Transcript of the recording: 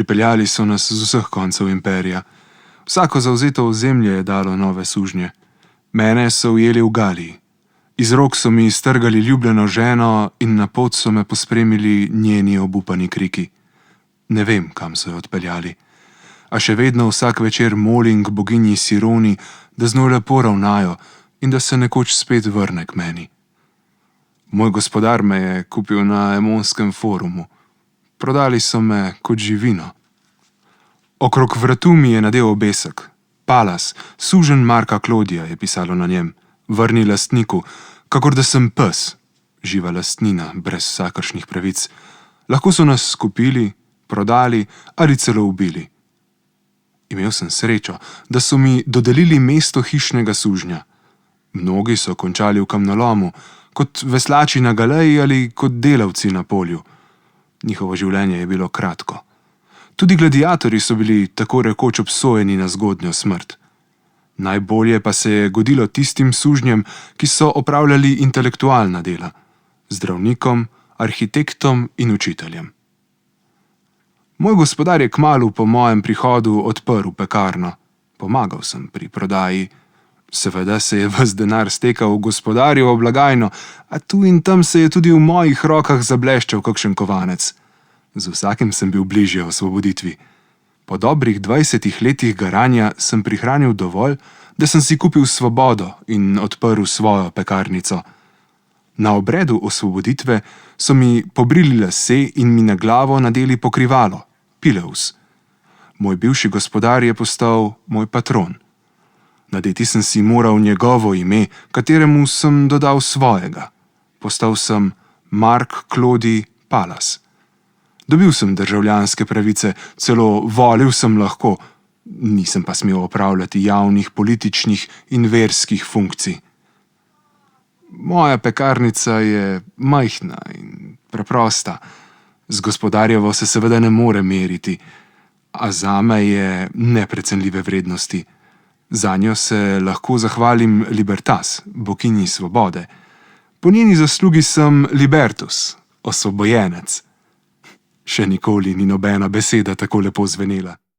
Pripeljali so nas z vseh koncev imperija. Vsako zavzeto ozemlje je dalo nove sužnje. Mene so ujeli v Galiji. Iz rok so mi strgali ljubljeno ženo in na pot so me pospremili njeni obupani kriki. Ne vem, kam so jo odpeljali. A še vedno vsak večer molim k boginji Sironi, da z njo lepo ravnajo in da se nekoč spet vrne k meni. Moj gospodar me je kupil na Emonskem forumu. Prodali so me kot živino. Okrog vratu mi je nadel obesek. Palas, suženj Marka Klodija, je pisalo na njem. Vrni lastniku, kakor da sem pes, živa lastnina, brez vsakršnih pravic. Lahko so nas skupili, prodali ali celo ubili. Imel sem srečo, da so mi dodelili mesto hišnega sužnja. Mnogi so končali v kamnolomu, kot veslači na galeji ali kot delavci na polju. Njihovo življenje je bilo kratko. Tudi gladiatorji so bili tako rekoč obsojeni na zgodnjo smrt. Najbolje pa se je godilo tistim sužnjem, ki so opravljali intelektualna dela, zdravnikom, arhitektom in učiteljem. Moj gospodar je kmalu po mojem prihodu odprl pekarno. Pomagal sem pri prodaji. Seveda se je ves denar stekal v gospodarjevo blagajno, a tu in tam se je tudi v mojih rokah zableščal kakšen kovanec. Z vsakim sem bil bližje osvoboditvi. Po dobrih 20 letih garanja sem prihranil dovolj, da sem si kupil svobodo in odprl svojo pekarnico. Na obredu osvoboditve so mi pobrili lase in mi na glavo nadeli pokrivalo, pileus. Moj bivši gospodar je postal moj patron. Nadeti sem si moral njegovo ime, kateremu sem dodal svojega. Postal sem Mark Klodij Palas. Dobil sem državljanske pravice, celo volil sem lahko, nisem pa smel opravljati javnih političnih in verskih funkcij. Moja pekarnica je majhna in preprosta. Z gospodarjevo se seveda ne more meriti, a zame je neprecenljive vrednosti. Zanjo se lahko zahvalim Libertas, boginji svobode. Po njeni zaslugi sem Libertus, osvobojenec. Še nikoli ni nobena beseda tako lepo zvenela.